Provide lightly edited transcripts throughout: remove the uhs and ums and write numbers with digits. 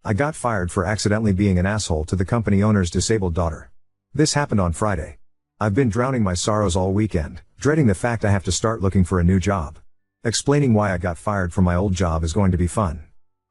I got fired for accidentally being an asshole to the company owner's disabled daughter. This happened on Friday. I've been drowning my sorrows all weekend, dreading the fact I have to start looking for a new job. Explaining why I got fired from my old job is going to be fun.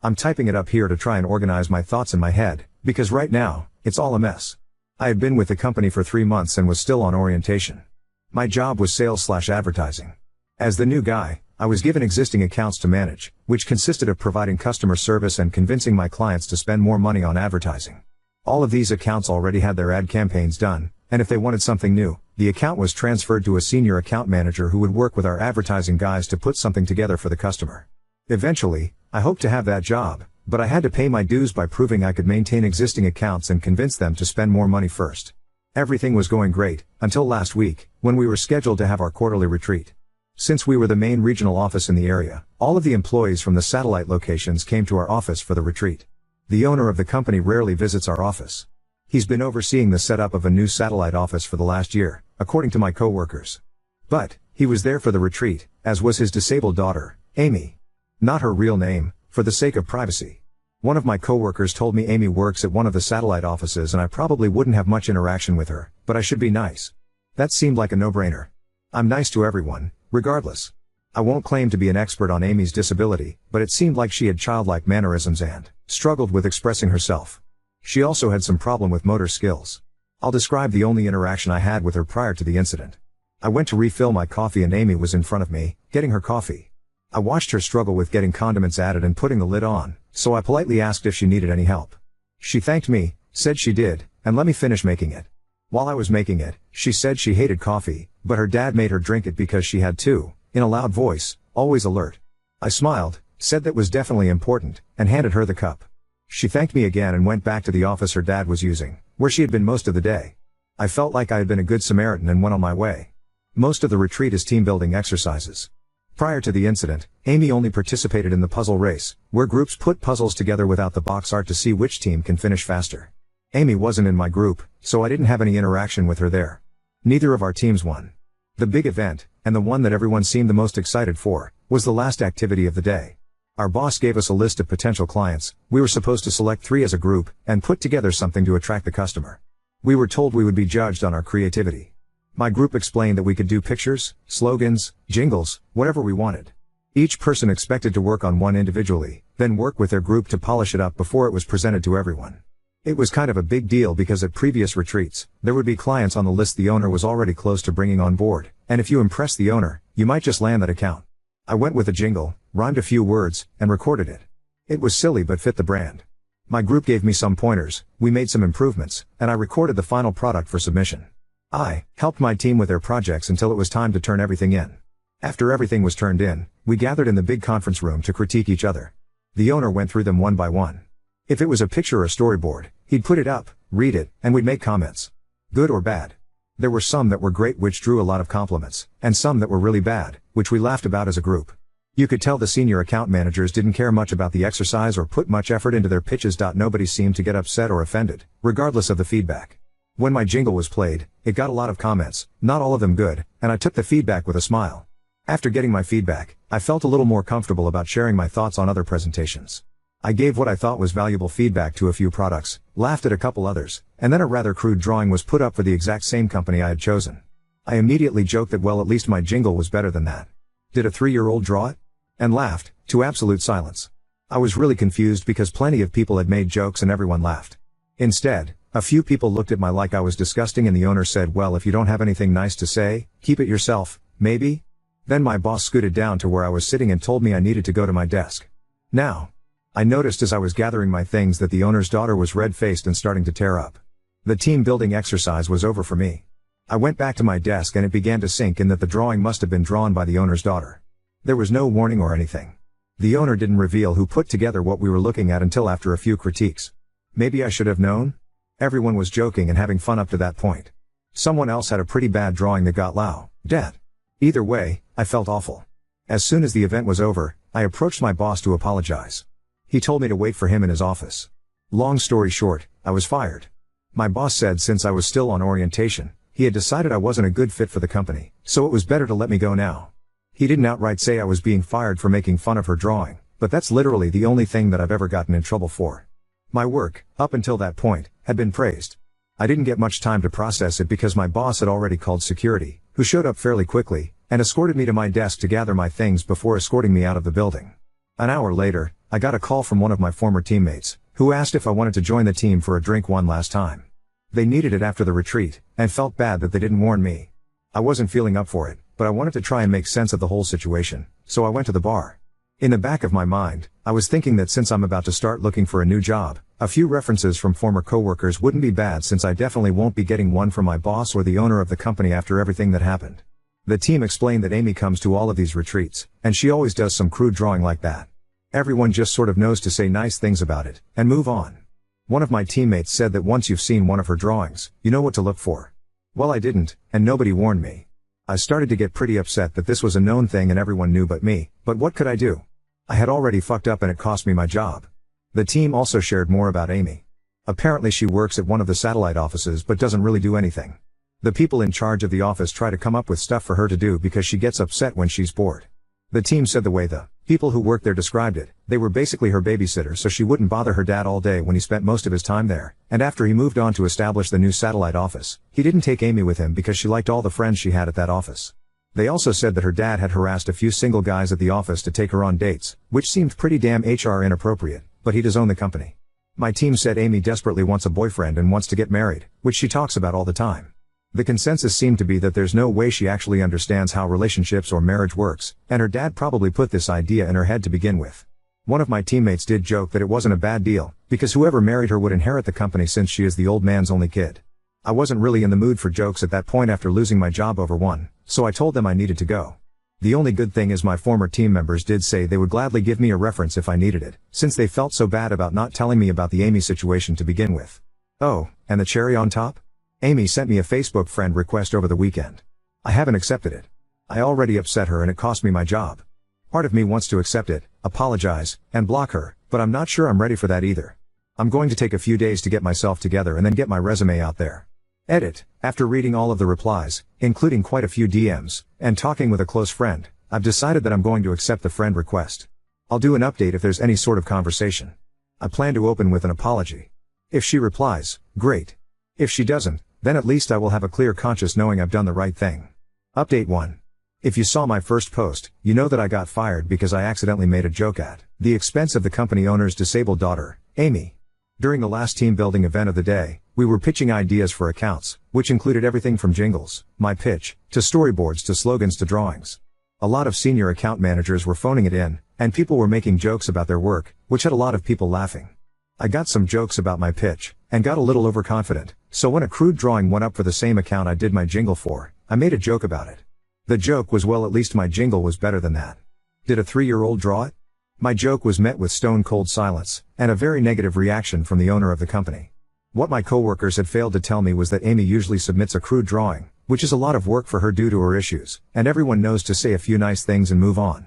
I'm typing it up here to try and organize my thoughts in my head, because right now, it's all a mess. I had been with the company for 3 months and was still on orientation. My job was sales/advertising. As the new guy, I was given existing accounts to manage, which consisted of providing customer service and convincing my clients to spend more money on advertising. All of these accounts already had their ad campaigns done, and if they wanted something new, the account was transferred to a senior account manager who would work with our advertising guys to put something together for the customer. Eventually, I hoped to have that job, but I had to pay my dues by proving I could maintain existing accounts and convince them to spend more money first. Everything was going great, until last week, when we were scheduled to have our quarterly retreat. Since we were the main regional office in the area, all of the employees from the satellite locations came to our office for the retreat. The owner of the company rarely visits our office. He's been overseeing the setup of a new satellite office for the last year, according to my coworkers. But, he was there for the retreat, as was his disabled daughter, Amy. Not her real name, for the sake of privacy. One of my coworkers told me Amy works at one of the satellite offices and I probably wouldn't have much interaction with her, but I should be nice. That seemed like a no-brainer. I'm nice to everyone, regardless. I won't claim to be an expert on Amy's disability, but it seemed like she had childlike mannerisms and struggled with expressing herself. She also had some problem with motor skills. I'll describe the only interaction I had with her prior to the incident. I went to refill my coffee and Amy was in front of me, getting her coffee. I watched her struggle with getting condiments added and putting the lid on, so I politely asked if she needed any help. She thanked me, said she did, and let me finish making it. While I was making it, she said she hated coffee, but her dad made her drink it because she had to, in a loud voice, always alert. I smiled, said that was definitely important, and handed her the cup. She thanked me again and went back to the office her dad was using, where she had been most of the day. I felt like I had been a good Samaritan and went on my way. Most of the retreat is team-building exercises. Prior to the incident, Amy only participated in the puzzle race, where groups put puzzles together without the box art to see which team can finish faster. Amy wasn't in my group, so I didn't have any interaction with her there. Neither of our teams won. The big event, and the one that everyone seemed the most excited for, was the last activity of the day. Our boss gave us a list of potential clients. We were supposed to select 3 as a group, and put together something to attract the customer. We were told we would be judged on our creativity. My group explained that we could do pictures, slogans, jingles, whatever we wanted. Each person expected to work on one individually, then work with their group to polish it up before it was presented to everyone. It was kind of a big deal because at previous retreats, there would be clients on the list the owner was already close to bringing on board, and if you impressed the owner, you might just land that account. I went with a jingle, rhymed a few words, and recorded it. It was silly but fit the brand. My group gave me some pointers, we made some improvements, and I recorded the final product for submission. I helped my team with their projects until it was time to turn everything in. After everything was turned in, we gathered in the big conference room to critique each other. The owner went through them one by one. If it was a picture or a storyboard, he'd put it up, read it, and we'd make comments. Good or bad. There were some that were great which drew a lot of compliments, and some that were really bad, which we laughed about as a group. You could tell the senior account managers didn't care much about the exercise or put much effort into their pitches. Nobody seemed to get upset or offended, regardless of the feedback. When my jingle was played, it got a lot of comments, not all of them good, and I took the feedback with a smile. After getting my feedback, I felt a little more comfortable about sharing my thoughts on other presentations. I gave what I thought was valuable feedback to a few products, laughed at a couple others, and then a rather crude drawing was put up for the exact same company I had chosen. I immediately joked that well, at least my jingle was better than that. Did a 3-year-old draw it? And laughed, to absolute silence. I was really confused because plenty of people had made jokes and everyone laughed. Instead, a few people looked at me like I was disgusting and the owner said, well, if you don't have anything nice to say, keep it yourself, maybe? Then my boss scooted down to where I was sitting and told me I needed to go to my desk. Now, I noticed as I was gathering my things that the owner's daughter was red-faced and starting to tear up. The team building exercise was over for me. I went back to my desk and it began to sink in that the drawing must have been drawn by the owner's daughter. There was no warning or anything. The owner didn't reveal who put together what we were looking at until after a few critiques. Maybe I should have known? Everyone was joking and having fun up to that point. Someone else had a pretty bad drawing that got dead. Either way, I felt awful. As soon as the event was over, I approached my boss to apologize. He told me to wait for him in his office. Long story short, I was fired. My boss said since I was still on orientation, he had decided I wasn't a good fit for the company, so it was better to let me go now. He didn't outright say I was being fired for making fun of her drawing, but that's literally the only thing that I've ever gotten in trouble for. My work, up until that point, had been praised. I didn't get much time to process it because my boss had already called security, who showed up fairly quickly, and escorted me to my desk to gather my things before escorting me out of the building. An hour later, I got a call from one of my former teammates, who asked if I wanted to join the team for a drink one last time. They needed it after the retreat, and felt bad that they didn't warn me. I wasn't feeling up for it, but I wanted to try and make sense of the whole situation, so I went to the bar. In the back of my mind, I was thinking that since I'm about to start looking for a new job, a few references from former coworkers wouldn't be bad since I definitely won't be getting one from my boss or the owner of the company after everything that happened. The team explained that Amy comes to all of these retreats, and she always does some crude drawing like that. Everyone just sort of knows to say nice things about it, and move on. One of my teammates said that once you've seen one of her drawings, you know what to look for. Well, I didn't, and nobody warned me. I started to get pretty upset that this was a known thing and everyone knew but me, but what could I do? I had already fucked up and it cost me my job. The team also shared more about Amy. Apparently she works at one of the satellite offices but doesn't really do anything. The people in charge of the office try to come up with stuff for her to do because she gets upset when she's bored. The team said the way the people who worked there described it, they were basically her babysitter so she wouldn't bother her dad all day when he spent most of his time there, and after he moved on to establish the new satellite office, he didn't take Amy with him because she liked all the friends she had at that office. They also said that her dad had harassed a few single guys at the office to take her on dates, which seemed pretty damn HR inappropriate, but he does own the company. My team said Amy desperately wants a boyfriend and wants to get married, which she talks about all the time. The consensus seemed to be that there's no way she actually understands how relationships or marriage works, and her dad probably put this idea in her head to begin with. One of my teammates did joke that it wasn't a bad deal, because whoever married her would inherit the company since she is the old man's only kid. I wasn't really in the mood for jokes at that point after losing my job over one, so I told them I needed to go. The only good thing is my former team members did say they would gladly give me a reference if I needed it, since they felt so bad about not telling me about the Amy situation to begin with. Oh, and the cherry on top? Amy sent me a Facebook friend request over the weekend. I haven't accepted it. I already upset her and it cost me my job. Part of me wants to accept it, apologize, and block her, but I'm not sure I'm ready for that either. I'm going to take a few days to get myself together and then get my resume out there. Edit. After reading all of the replies, including quite a few DMs, and talking with a close friend, I've decided that I'm going to accept the friend request. I'll do an update if there's any sort of conversation. I plan to open with an apology. If she replies, great. If she doesn't, then at least I will have a clear conscience knowing I've done the right thing. Update 1. If you saw my first post, you know that I got fired because I accidentally made a joke at the expense of the company owner's disabled daughter, Amy. During the last team building event of the day, we were pitching ideas for accounts, which included everything from jingles, my pitch, to storyboards to slogans to drawings. A lot of senior account managers were phoning it in, and people were making jokes about their work, which had a lot of people laughing. I got some jokes about my pitch, and got a little overconfident, so when a crude drawing went up for the same account I did my jingle for, I made a joke about it. The joke was, well, at least my jingle was better than that. Did a 3-year-old draw it? My joke was met with stone cold silence, and a very negative reaction from the owner of the company. What my coworkers had failed to tell me was that Amy usually submits a crude drawing, which is a lot of work for her due to her issues, and everyone knows to say a few nice things and move on.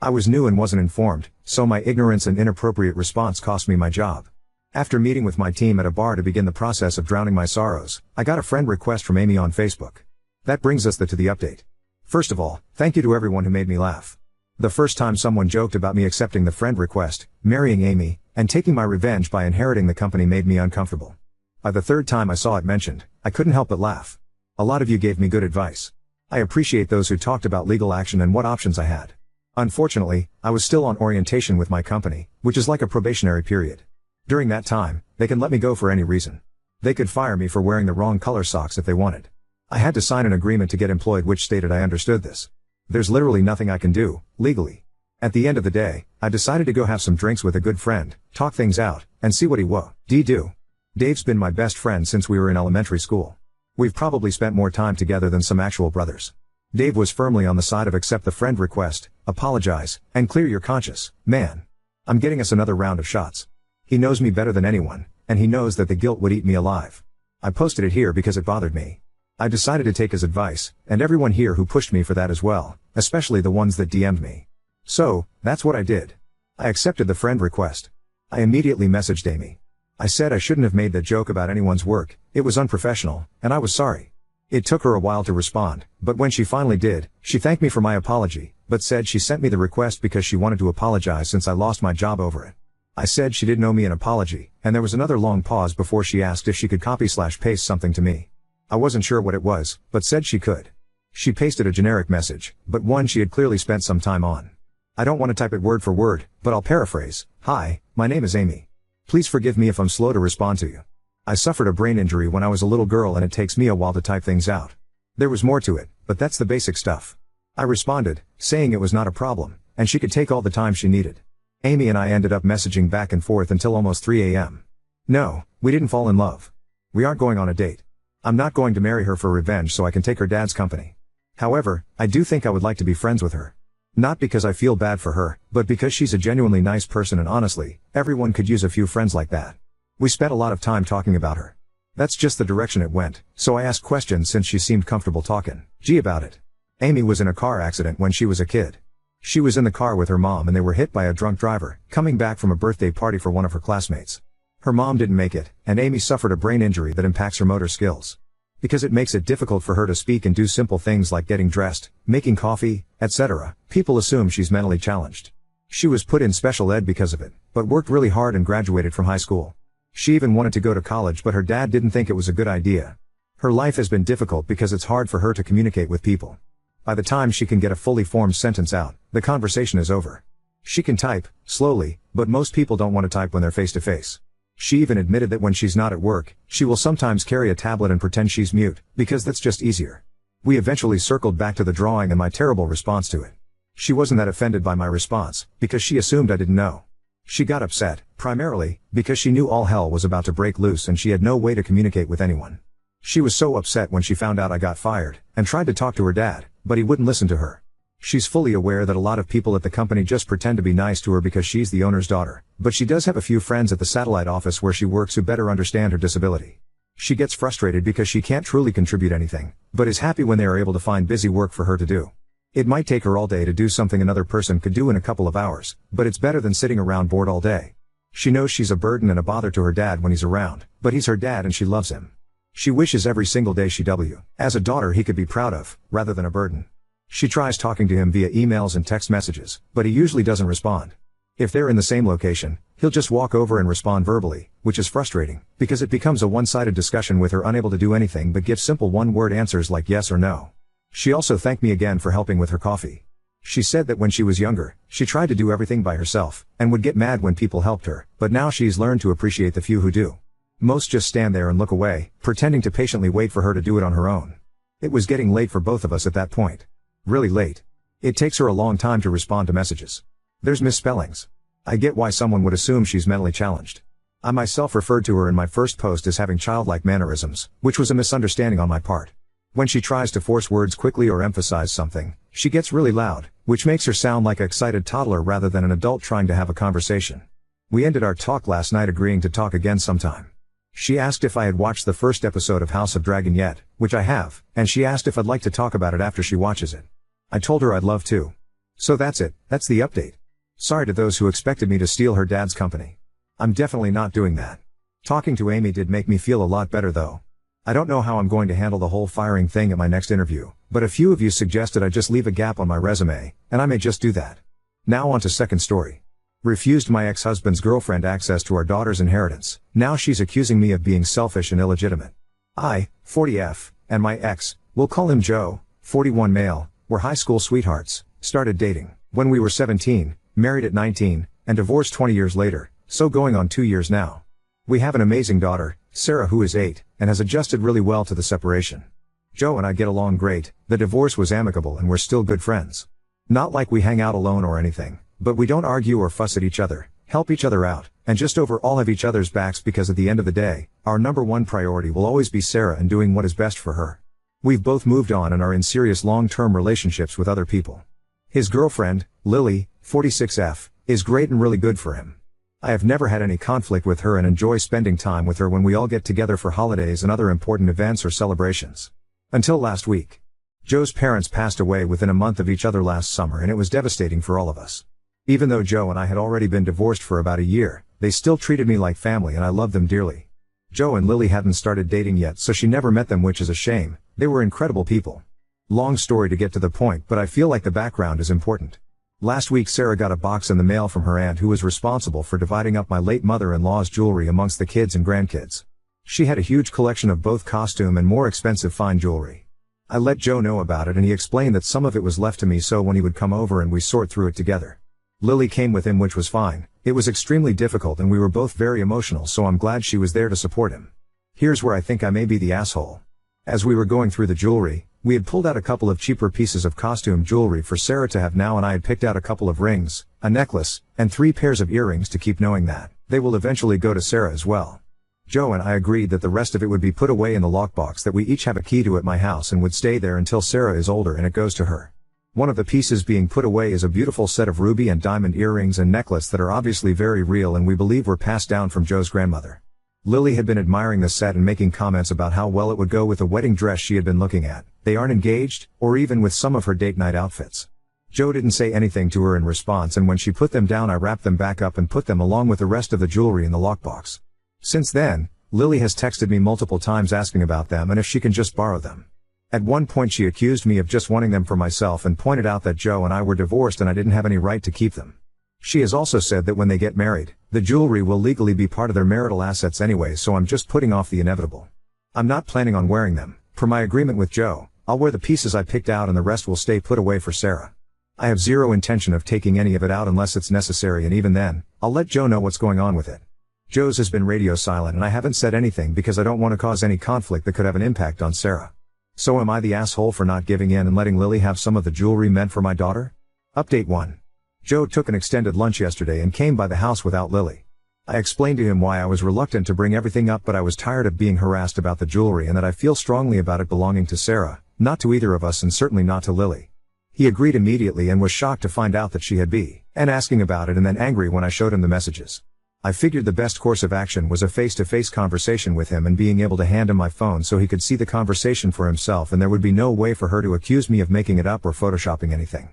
I was new and wasn't informed, so my ignorance and inappropriate response cost me my job. After meeting with my team at a bar to begin the process of drowning my sorrows, I got a friend request from Amy on Facebook. That brings us to the update. First of all, thank you to everyone who made me laugh. The first time someone joked about me accepting the friend request, marrying Amy, and taking my revenge by inheriting the company made me uncomfortable. By the third time I saw it mentioned, I couldn't help but laugh. A lot of you gave me good advice. I appreciate those who talked about legal action and what options I had. Unfortunately, I was still on orientation with my company, which is like a probationary period. During that time, they can let me go for any reason. They could fire me for wearing the wrong color socks if they wanted. I had to sign an agreement to get employed which stated I understood this. There's literally nothing I can do, legally. At the end of the day, I decided to go have some drinks with a good friend, talk things out, and see what he do. Dave's been my best friend since we were in elementary school. We've probably spent more time together than some actual brothers. Dave was firmly on the side of accept the friend request, apologize, and clear your conscience, man. I'm getting us another round of shots. He knows me better than anyone, and he knows that the guilt would eat me alive. I posted it here because it bothered me. I decided to take his advice, and everyone here who pushed me for that as well, especially the ones that DM'd me. So, that's what I did. I accepted the friend request. I immediately messaged Amy. I said I shouldn't have made that joke about anyone's work, it was unprofessional, and I was sorry. It took her a while to respond, but when she finally did, she thanked me for my apology, but said she sent me the request because she wanted to apologize since I lost my job over it. I said she didn't owe me an apology, And there was another long pause before she asked if she could copy/paste something to me. I wasn't sure what it was, but said she could. She pasted a generic message, but one she had clearly spent some time on. I don't want to type it word for word, but I'll paraphrase. "Hi, my name is Amy. Please forgive me if I'm slow to respond to you. I suffered a brain injury when I was a little girl and it takes me a while to type things out." There was more to it, but that's the basic stuff. I responded, saying it was not a problem, and she could take all the time she needed. Amy and I ended up messaging back and forth until almost 3 a.m. No, we didn't fall in love. We aren't going on a date. I'm not going to marry her for revenge so I can take her dad's company. However, I do think I would like to be friends with her. Not because I feel bad for her, but because she's a genuinely nice person and honestly, everyone could use a few friends like that. We spent a lot of time talking about her. That's just the direction it went, so I asked questions since she seemed comfortable talking. About it. Amy was in a car accident when she was a kid. She was in the car with her mom and they were hit by a drunk driver, coming back from a birthday party for one of her classmates. Her mom didn't make it, and Amy suffered a brain injury that impacts her motor skills. Because it makes it difficult for her to speak and do simple things like getting dressed, making coffee, etc., people assume she's mentally challenged. She was put in special ed because of it, but worked really hard and graduated from high school. She even wanted to go to college but her dad didn't think it was a good idea. Her life has been difficult because it's hard for her to communicate with people. By the time she can get a fully formed sentence out, the conversation is over. She can type, slowly, but most people don't want to type when they're face to face. She even admitted that when she's not at work, she will sometimes carry a tablet and pretend she's mute, because that's just easier. We eventually circled back to the drawing and my terrible response to it. She wasn't that offended by my response, because she assumed I didn't know. She got upset, primarily, because she knew all hell was about to break loose and she had no way to communicate with anyone. She was so upset when she found out I got fired, and tried to talk to her dad, but he wouldn't listen to her. She's fully aware that a lot of people at the company just pretend to be nice to her because she's the owner's daughter, but she does have a few friends at the satellite office where she works who better understand her disability. She gets frustrated because she can't truly contribute anything, but is happy when they are able to find busy work for her to do. It might take her all day to do something another person could do in a couple of hours, but it's better than sitting around bored all day. She knows she's a burden and a bother to her dad when he's around, but he's her dad and she loves him. She wishes every single day as a daughter he could be proud of, rather than a burden. She tries talking to him via emails and text messages, but he usually doesn't respond. If they're in the same location, he'll just walk over and respond verbally, which is frustrating, because it becomes a one-sided discussion with her unable to do anything but give simple one-word answers like yes or no. She also thanked me again for helping with her coffee. She said that when she was younger, she tried to do everything by herself, and would get mad when people helped her, but now she's learned to appreciate the few who do. Most just stand there and look away, pretending to patiently wait for her to do it on her own. It was getting late for both of us at that point. Really late. It takes her a long time to respond to messages. There's misspellings. I get why someone would assume she's mentally challenged. I myself referred to her in my first post as having childlike mannerisms, which was a misunderstanding on my part. When she tries to force words quickly or emphasize something, she gets really loud, which makes her sound like an excited toddler rather than an adult trying to have a conversation. We ended our talk last night agreeing to talk again sometime. She asked if I had watched the first episode of House of Dragon yet, which I have, and she asked if I'd like to talk about it after she watches it. I told her I'd love to. So that's it, that's the update. Sorry to those who expected me to steal her dad's company. I'm definitely not doing that. Talking to Amy did make me feel a lot better though. I don't know how I'm going to handle the whole firing thing at my next interview, but a few of you suggested I just leave a gap on my resume, and I may just do that. Now on to second story. Refused my ex-husband's girlfriend access to our daughter's inheritance. Now she's accusing me of being selfish and illegitimate. I, 40F, and my ex, we'll call him Joe, 41 male, were high school sweethearts, started dating when we were 17, married at 19, and divorced 20 years later, so going on 2 years now. We have an amazing daughter, Sarah, who is 8, and has adjusted really well to the separation. Joe and I get along great, the divorce was amicable and we're still good friends. Not like we hang out alone or anything, but we don't argue or fuss at each other, help each other out, and just overall have each other's backs because at the end of the day, our number one priority will always be Sarah and doing what is best for her. We've both moved on and are in serious long-term relationships with other people. His girlfriend, Lily, 46F, is great and really good for him. I have never had any conflict with her and enjoy spending time with her when we all get together for holidays and other important events or celebrations. Until last week. Joe's parents passed away within a month of each other last summer and it was devastating for all of us. Even though Joe and I had already been divorced for about a year, they still treated me like family and I loved them dearly. Joe and Lily hadn't started dating yet, so she never met them, which is a shame. They were incredible people. Long story to get to the point, but I feel like the background is important. Last week Sarah got a box in the mail from her aunt who was responsible for dividing up my late mother-in-law's jewelry amongst the kids and grandkids. She had a huge collection of both costume and more expensive fine jewelry. I let Joe know about it and he explained that some of it was left to me so when he would come over and we sort through it together. Lily came with him, which was fine. It was extremely difficult and we were both very emotional, so I'm glad she was there to support him. Here's where I think I may be the asshole. As we were going through the jewelry, we had pulled out a couple of cheaper pieces of costume jewelry for Sarah to have now, and I had picked out a couple of rings, a necklace, and 3 pairs of earrings to keep, knowing that they will eventually go to Sarah as well. Joe and I agreed that the rest of it would be put away in the lockbox that we each have a key to at my house and would stay there until Sarah is older and it goes to her. One of the pieces being put away is a beautiful set of ruby and diamond earrings and necklace that are obviously very real and we believe were passed down from Joe's grandmother. Lily had been admiring the set and making comments about how well it would go with the wedding dress she had been looking at. They aren't engaged, or even with some of her date night outfits. Joe didn't say anything to her in response, and when she put them down I wrapped them back up and put them along with the rest of the jewelry in the lockbox. Since then, Lily has texted me multiple times asking about them and if she can just borrow them. At one point she accused me of just wanting them for myself and pointed out that Joe and I were divorced and I didn't have any right to keep them. She has also said that when they get married, the jewelry will legally be part of their marital assets anyway, so I'm just putting off the inevitable. I'm not planning on wearing them. Per my agreement with Joe, I'll wear the pieces I picked out and the rest will stay put away for Sarah. I have zero intention of taking any of it out unless it's necessary, and even then, I'll let Joe know what's going on with it. Joe's has been radio silent and I haven't said anything because I don't want to cause any conflict that could have an impact on Sarah. So am I the asshole for not giving in and letting Lily have some of the jewelry meant for my daughter? Update 1. Joe took an extended lunch yesterday and came by the house without Lily. I explained to him why I was reluctant to bring everything up, but I was tired of being harassed about the jewelry and that I feel strongly about it belonging to Sarah, not to either of us and certainly not to Lily. He agreed immediately and was shocked to find out that she had been asking about it and then angry when I showed him the messages. I figured the best course of action was a face-to-face conversation with him and being able to hand him my phone so he could see the conversation for himself, and there would be no way for her to accuse me of making it up or photoshopping anything.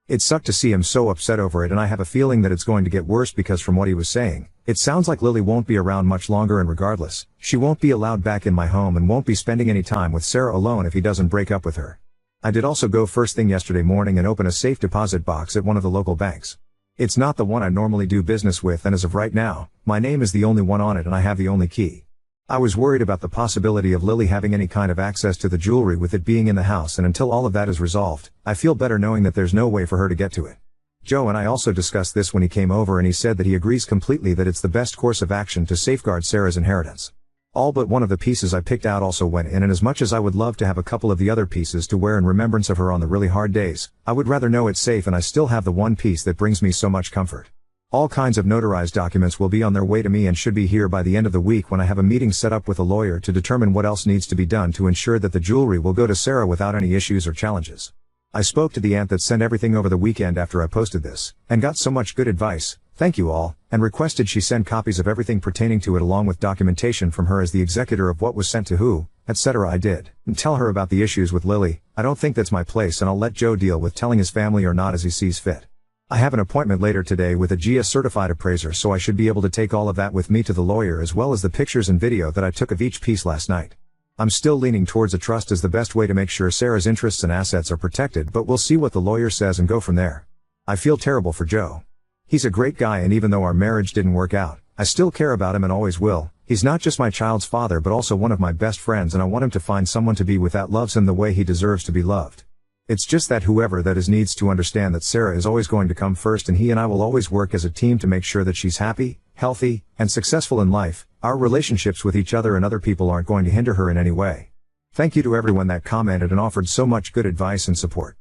It sucked to see him so upset over it, and I have a feeling that it's going to get worse because from what he was saying, it sounds like Lily won't be around much longer, and regardless, she won't be allowed back in my home and won't be spending any time with Sarah alone if he doesn't break up with her. I did also go first thing yesterday morning and open a safe deposit box at one of the local banks. It's not the one I normally do business with, and as of right now, my name is the only one on it and I have the only key. I was worried about the possibility of Lily having any kind of access to the jewelry with it being in the house, and until all of that is resolved, I feel better knowing that there's no way for her to get to it. Joe and I also discussed this when he came over, and he said that he agrees completely that it's the best course of action to safeguard Sarah's inheritance. All but one of the pieces I picked out also went in, and as much as I would love to have a couple of the other pieces to wear in remembrance of her on the really hard days, I would rather know it's safe and I still have the one piece that brings me so much comfort. All kinds of notarized documents will be on their way to me and should be here by the end of the week when I have a meeting set up with a lawyer to determine what else needs to be done to ensure that the jewelry will go to Sarah without any issues or challenges. I spoke to the aunt that sent everything over the weekend after I posted this, and got so much good advice, thank you all, and requested she send copies of everything pertaining to it along with documentation from her as the executor of what was sent to who, etc. I did, and tell her about the issues with Lily. I don't think that's my place, and I'll let Joe deal with telling his family or not as he sees fit. I have an appointment later today with a GS certified appraiser, so I should be able to take all of that with me to the lawyer as well as the pictures and video that I took of each piece last night. I'm still leaning towards a trust as the best way to make sure Sarah's interests and assets are protected, but we'll see what the lawyer says and go from there. I feel terrible for Joe. He's a great guy, and even though our marriage didn't work out, I still care about him and always will. He's not just my child's father but also one of my best friends, and I want him to find someone to be with that loves him the way he deserves to be loved. It's just that whoever that is needs to understand that Sarah is always going to come first, and he and I will always work as a team to make sure that she's happy, healthy, and successful in life. Our relationships with each other and other people aren't going to hinder her in any way. Thank you to everyone that commented and offered so much good advice and support.